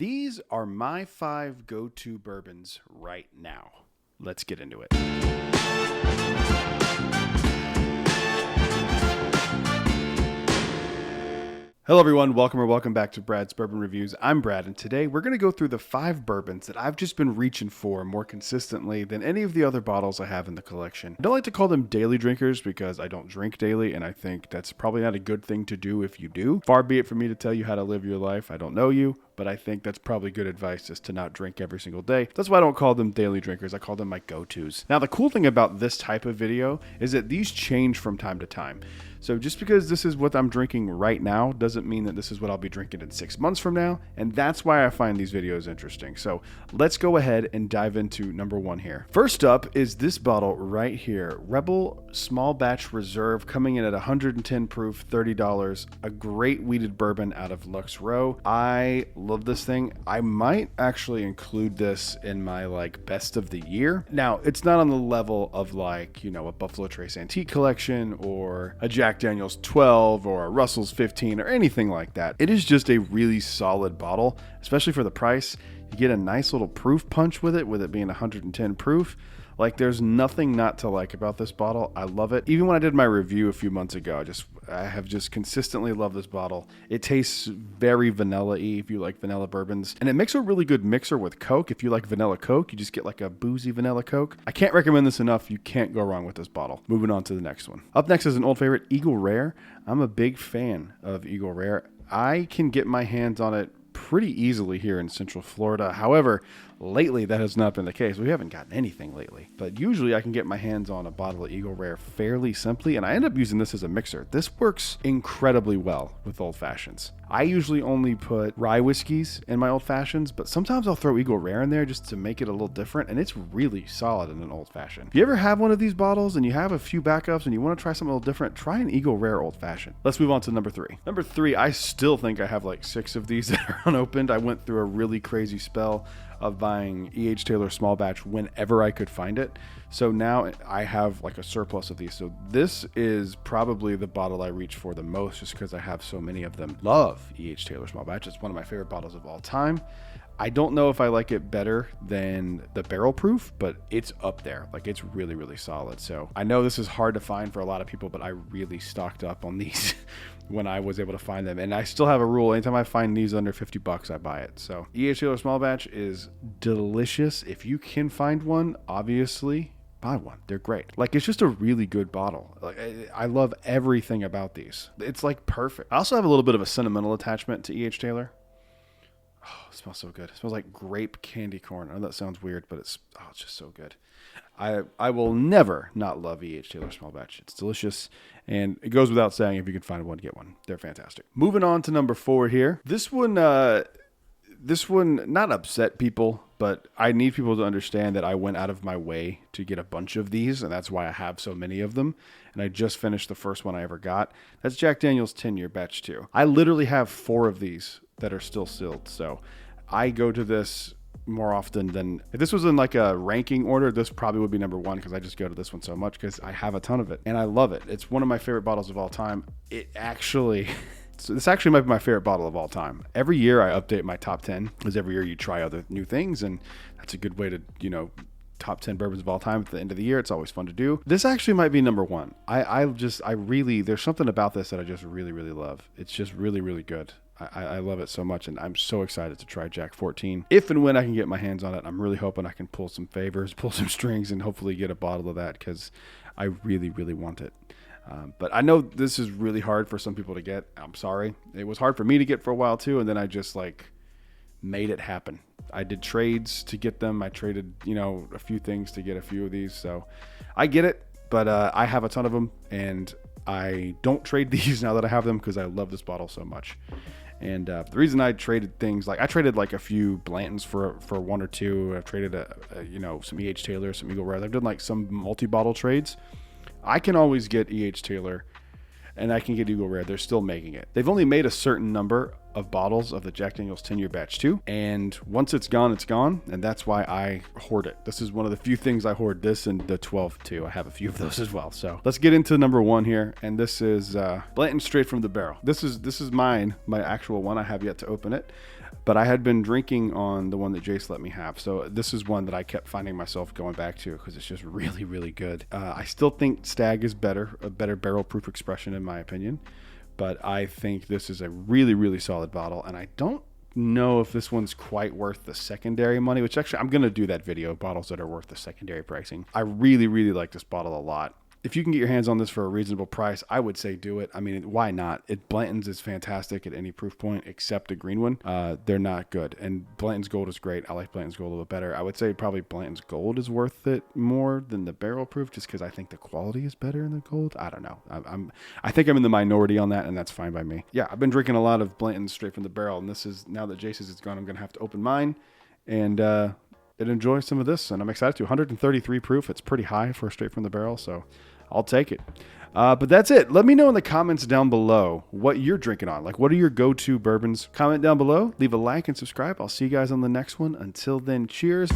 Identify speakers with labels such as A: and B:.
A: These are my 5 go-to bourbons right now. Let's get into it. Hello everyone, welcome back to Brad's Bourbon Reviews. I'm Brad, and today we're going to go through the 5 bourbons that I've just been reaching for more consistently than any of the other bottles I have in the collection. I don't like to call them daily drinkers because I don't drink daily, and I think that's probably not a good thing to do if you do. Far be it from me to tell you how to live your life. I don't know you, but I think that's probably good advice, is to not drink every single day. That's why I don't call them daily drinkers. I call them my go-tos. Now, the cool thing about this type of video is that these change from time to time. So just because this is what I'm drinking right now doesn't mean that this is what I'll be drinking in 6 months from now, and that's why I find these videos interesting. So let's go ahead and dive into number 1 here. First up is this bottle right here, Rebel Small Batch Reserve, coming in at 110 proof, $30, a great wheated bourbon out of Lux Row. I love this thing. I might actually include this in my best of the year. Now, it's not on the level of a Buffalo Trace Antique Collection or a Jack Daniel's 12 or a Russell's 15 or anything like that. It is just a really solid bottle, especially for the price. You get a nice little proof punch with it being 110 proof. There's nothing not to like about this bottle. I love it. Even when I did my review a few months ago, I have just consistently loved this bottle. It tastes very vanilla-y if you like vanilla bourbons. And it makes a really good mixer with Coke. If you like vanilla Coke, you just get a boozy vanilla Coke. I can't recommend this enough. You can't go wrong with this bottle. Moving on to the next one. Up next is an old favorite, Eagle Rare. I'm a big fan of Eagle Rare. I can get my hands on it pretty easily here in Central Florida. However, lately that has not been the case. We haven't gotten anything lately, but usually I can get my hands on a bottle of Eagle Rare fairly simply, and I end up using this as a mixer. This works incredibly well with old fashions. I usually only put rye whiskeys in my old fashions, but sometimes I'll throw Eagle Rare in there just to make it a little different, and it's really solid in an old fashioned. If you ever have one of these bottles and you have a few backups and you want to try something a little different, try an Eagle Rare old fashioned. Let's move on to number 3. Number 3, I still think I have 6 of these that are unopened. I went through a really crazy spell of buying E.H. Taylor small batch whenever I could find it. So now I have a surplus of these. So this is probably the bottle I reach for the most just because I have so many of them. Love E.H. Taylor small batch. It's one of my favorite bottles of all time. I don't know if I like it better than the barrel proof, but it's up there. It's really, really solid. So I know this is hard to find for a lot of people, but I really stocked up on these when I was able to find them. And I still have a rule. Anytime I find these under $50, I buy it. So E.H. Taylor small batch is delicious. If you can find one, obviously buy one. They're great. It's just a really good bottle. I love everything about these. It's perfect. I also have a little bit of a sentimental attachment to E.H. Taylor. Oh, it smells so good. It smells like grape candy corn. I know that sounds weird, but it's just so good. I will never not love E.H. Taylor small batch. It's delicious, and it goes without saying, if you can find one, get one. They're fantastic. Moving on to number 4 here. This one not upset people, but I need people to understand that I went out of my way to get a bunch of these, and that's why I have so many of them. And I just finished the first one I ever got. That's Jack Daniel's 10-year batch 2. I literally have 4 of these that are still sealed. So I go to this more often than, if this was in a ranking order, this probably would be number 1 because I just go to this one so much because I have a ton of it and I love it. It's one of my favorite bottles of all time. This actually might be my favorite bottle of all time. Every year I update my top 10 because every year you try other new things, and that's a good way to, top 10 bourbons of all time at the end of the year. It's always fun to do. This actually might be number 1. I really, there's something about this that I just really, really love. It's just really, really good. I love it so much, and I'm so excited to try Jack 14. If and when I can get my hands on it, I'm really hoping I can pull some favors, pull some strings, and hopefully get a bottle of that because I really, really want it. But I know this is really hard for some people to get. I'm sorry. It was hard for me to get for a while too, and then I just made it happen. I did trades to get them. I traded, a few things to get a few of these. So I get it, but I have a ton of them, and I don't trade these now that I have them because I love this bottle so much. And the reason I traded things, I traded a few Blantons for 1 or 2. I've traded some E.H. Taylor, some Eagle Rare. I've done some multi-bottle trades. I can always get E.H. Taylor and I can get Eagle Rare. They're still making it. They've only made a certain number of bottles of the Jack Daniel's 10-year batch 2, and once it's gone, and that's why I hoard it. This is one of the few things I hoard, this and the 12 too. I have a few of those as well. So let's get into number 1 here, and this is Blanton straight from the barrel. This is mine, my actual one. I have yet to open it. but I had been drinking on the one that Jace let me have. So this is one that I kept finding myself going back to because it's just really, really good. I still think Stag is better, a better barrel proof expression in my opinion. But I think this is a really, really solid bottle. And I don't know if this one's quite worth the secondary money, which actually I'm going to do that video, bottles that are worth the secondary pricing. I really, really like this bottle a lot. If you can get your hands on this for a reasonable price, I would say do it. I mean, why not? Blanton's is fantastic at any proof point except a green one. They're not good. And Blanton's Gold is great. I like Blanton's Gold a little bit better. I would say probably Blanton's Gold is worth it more than the barrel proof just because I think the quality is better in the gold. I don't know. I think I'm in the minority on that, and that's fine by me. Yeah, I've been drinking a lot of Blanton's straight from the barrel, and this is, now that Jace's is gone, I'm going to have to open mine and enjoy some of this, and I'm excited to. 133 proof. It's pretty high for straight from the barrel, so I'll take it. But that's it. Let me know in the comments down below what you're drinking on. Like, what are your go-to bourbons? Comment down below. Leave a like and subscribe. I'll see you guys on the next one. Until then, cheers.